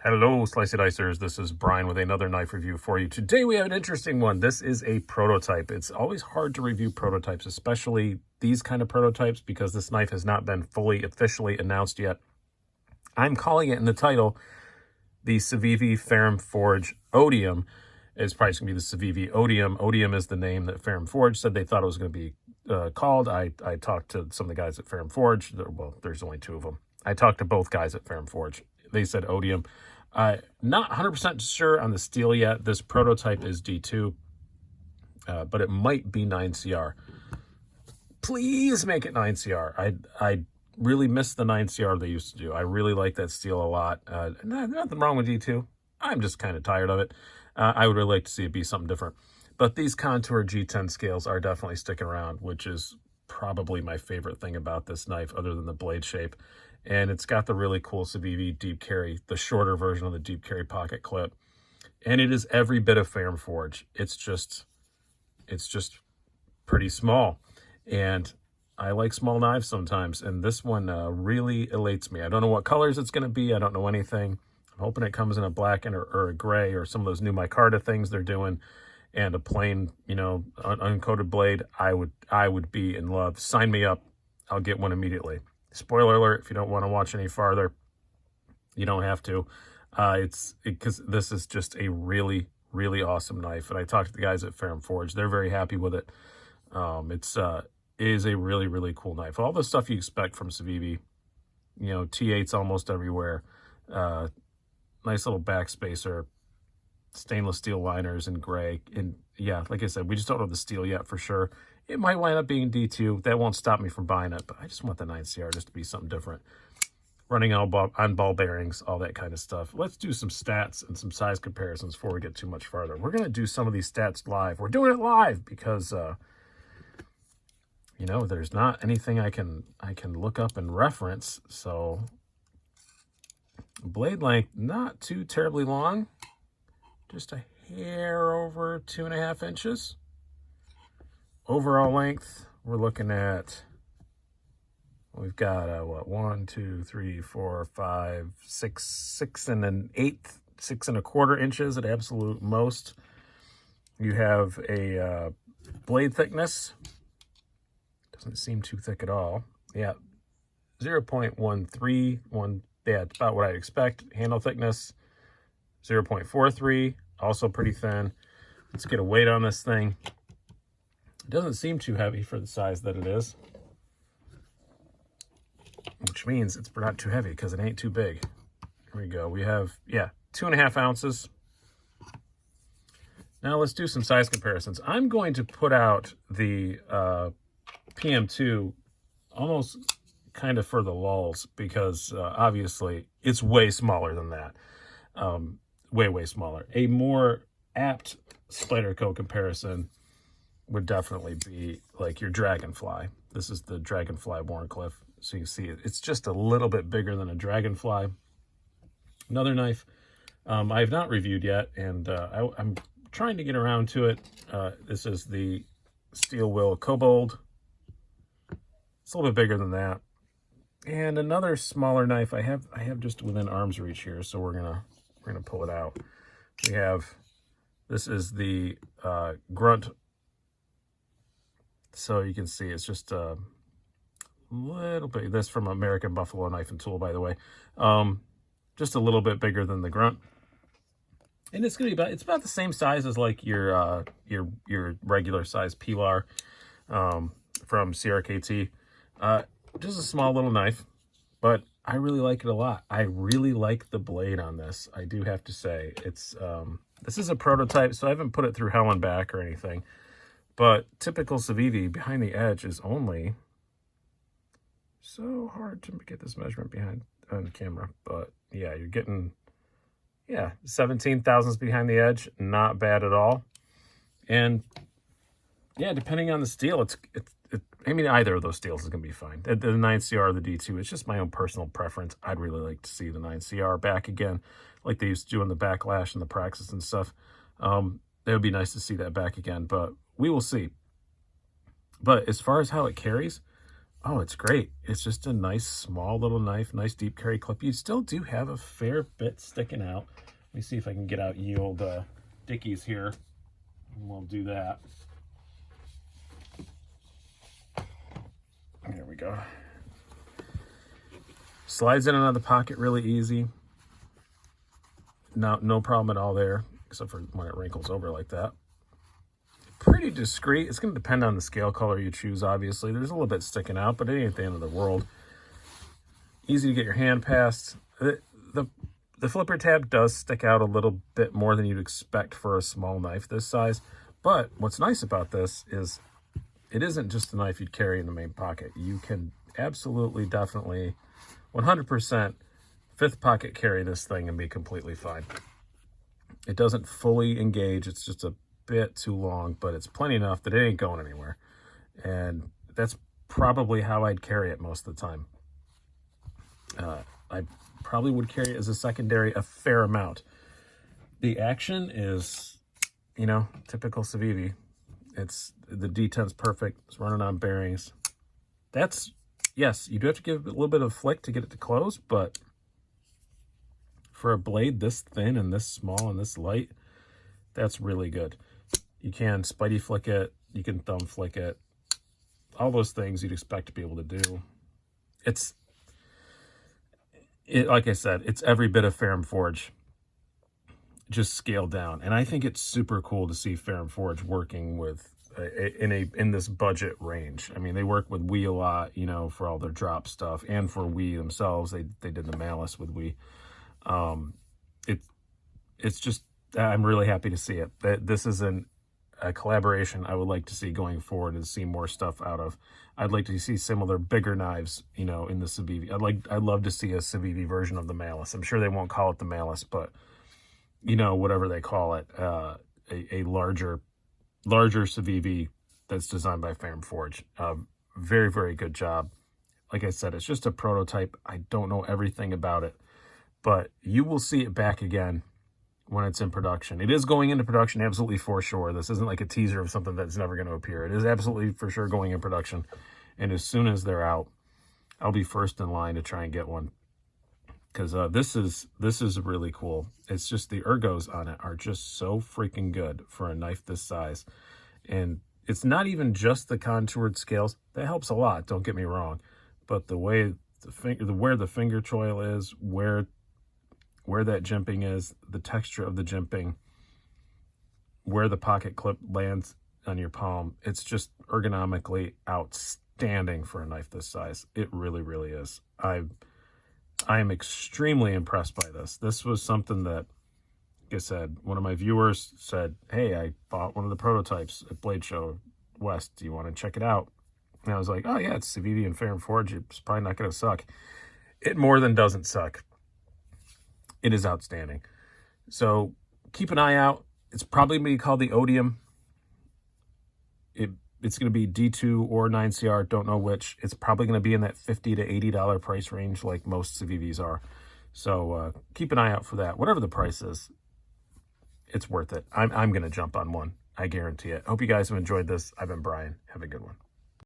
Hello, Slicey Dicers. This is Brian with another knife review for you. Today we have an interesting one. This is a prototype. It's always hard to review prototypes, especially these kind of prototypes, because this knife has not been fully officially announced yet. I'm calling it in the title the Civivi Ferrum Forge Odium. It's probably going to be the Civivi Odium. Odium is the name that Ferrum Forge said they thought it was going to be called. I talked to some of the guys at Ferrum Forge. Well, there's only two of them. I talked to both guys at Ferrum Forge. They said Odium. Not 100% sure on the steel yet. This prototype is D2, but it might be 9CR. Please make it 9CR. I really miss the 9CR they used to do. I really like that steel a lot. Nothing wrong with D2. I'm just kind of tired of it. I would really like to see it be something different. But these contour G10 scales are definitely sticking around, which is probably my favorite thing about this knife other than the blade shape. And it's got the really cool Civivi deep carry, the shorter version of the deep carry pocket clip. And it is every bit of Ferrum Forge. It's just pretty small. And I like small knives sometimes. And this one really elates me. I don't know what colors it's going to be. I don't know anything. I'm hoping it comes in a black or a gray or some of those new micarta things they're doing. And a plain, uncoated blade. I would be in love. Sign me up. I'll get one immediately. Spoiler alert, if you don't want to watch any farther, you don't have to. Because this is just a really, really awesome knife. And I talked to the guys at Ferrum Forge. They're very happy with it. It is a really, really cool knife. All the stuff you expect from Civivi, T8s almost everywhere. Nice little back spacer, stainless steel liners in gray. And yeah, like I said, we just don't know the steel yet for sure. It might wind up being D2. That won't stop me from buying it, but I just want the 9CR just to be something different. Running on ball bearings, all that kind of stuff. Let's do some stats and some size comparisons before we get too much farther. We're going to do some of these stats live. We're doing it live because, there's not anything I can look up and reference. So blade length, not too terribly long. Just a hair over 2.5 inches. Overall length, we're looking at, we've got 1, 2, 3, 4, 5, 6 and an eighth, 6 1/4 inches at absolute most. You have a blade thickness. Doesn't seem too thick at all. Yeah, 0.13. Yeah, it's about what I'd expect. Handle thickness, 0.43. Also pretty thin. Let's get a weight on this thing. It doesn't seem too heavy for the size that it is, which means it's not too heavy because it ain't too big. Here we go. We have, 2.5 ounces. Now let's do some size comparisons. I'm going to put out the PM2 almost kind of for the lulz because obviously it's way smaller than that. Way smaller. A more apt Spyderco comparison would definitely be like your Dragonfly. This is the Dragonfly Wharncliffe. So you can see it's just a little bit bigger than a Dragonfly. Another knife I have not reviewed yet, and I'm trying to get around to it. This is the Steel Will Kobold. It's a little bit bigger than that. And another smaller knife I have just within arm's reach here, so we're gonna pull it out. This is the Grunt. So you can see it's just a little bit, this from American Buffalo Knife and Tool, by the way. Just a little bit bigger than the Grunt. And it's gonna be it's about the same size as like your regular size Pilar from CRKT. Just a small little knife, but I really like it a lot. I really like the blade on this. I do have to say it's this is a prototype, so I haven't put it through hell and back or anything. But typical Civivi behind the edge is only, so hard to get this measurement behind on the camera. But yeah, you're getting 17 thousandths behind the edge. Not bad at all. And yeah, depending on the steel, I mean, either of those steels is going to be fine. The 9CR or the D2, it's just my own personal preference. I'd really like to see the 9CR back again, like they used to do in the Backlash and the Praxis and stuff. It would be nice to see that back again, but we will see. But as far as how it carries, Oh, it's great. It's just a nice small little knife, nice deep carry clip. You still do have a fair bit sticking out. Let me see if I can get out ye old Dickies here. And we'll do that. There we go. Slides in and out of the pocket really easy. No problem at all there, except for when it wrinkles over like that. Pretty discreet. It's going to depend on the scale color you choose, obviously. There's a little bit sticking out, but it ain't the end of the world. Easy to get your hand past. The flipper tab does stick out a little bit more than you'd expect for a small knife this size. But what's nice about this is it isn't just a knife you'd carry in the main pocket. You can absolutely, definitely, 100% fifth pocket carry this thing and be completely fine. It doesn't fully engage. It's just a bit too long, but it's plenty enough that it ain't going anywhere. And that's probably how I'd carry it most of the time. I probably would carry it as a secondary a fair amount. The action is, you know, typical Civivi. It's the detent's perfect. It's running on bearings. That's, yes, you do have to give it a little bit of flick to get it to close, but for a blade this thin and this small and this light, that's really good. You can spidey flick it, you can thumb flick it, all those things you'd expect to be able to do. Like I said, it's every bit of Ferrum Forge, just scaled down. And I think it's super cool to see Ferrum Forge working with in this budget range. I mean, they work with Wii a lot, you know, for all their drop stuff, and for Wii themselves. They did the Malice with Wii. It's just, I'm really happy to see it. This is a collaboration I would like to see going forward and see more stuff out of. I'd like to see similar bigger knives, you know, in the Civivi. I'd love to see a Civivi version of the Malice. I'm sure they won't call it the Malice, but you know, whatever they call it, a larger Civivi that's designed by Ferrum Forge. Very, very good job. Like I said, it's just a prototype. I don't know everything about it, but you will see it back again when it's in production. It is going into production, absolutely, for sure. This isn't like a teaser of something that's never going to appear. It is absolutely for sure going in production. And as soon as they're out, I'll be first in line to try and get one. Because this is really cool. It's just the ergos on it are just so freaking good for a knife this size. And it's not even just the contoured scales. That helps a lot, don't get me wrong. But the way where the finger choil is, where that jimping is, the texture of the jimping, where the pocket clip lands on your palm, it's just ergonomically outstanding for a knife this size. It really, really is. I am extremely impressed by this. This was something that, like I said, one of my viewers said, hey, I bought one of the prototypes at Blade Show West. Do you want to check it out? And I was like, oh yeah, it's Civivi and Ferrum Forge. It's probably not going to suck. It more than doesn't suck. It is outstanding. So keep an eye out. It's probably going to be called the Odium. It's going to be D2 or 9CR, don't know which. It's probably going to be in that $50 to $80 price range like most Civivis are. So keep an eye out for that. Whatever the price is, it's worth it. I'm going to jump on one. I guarantee it. Hope you guys have enjoyed this. I've been Brian. Have a good one.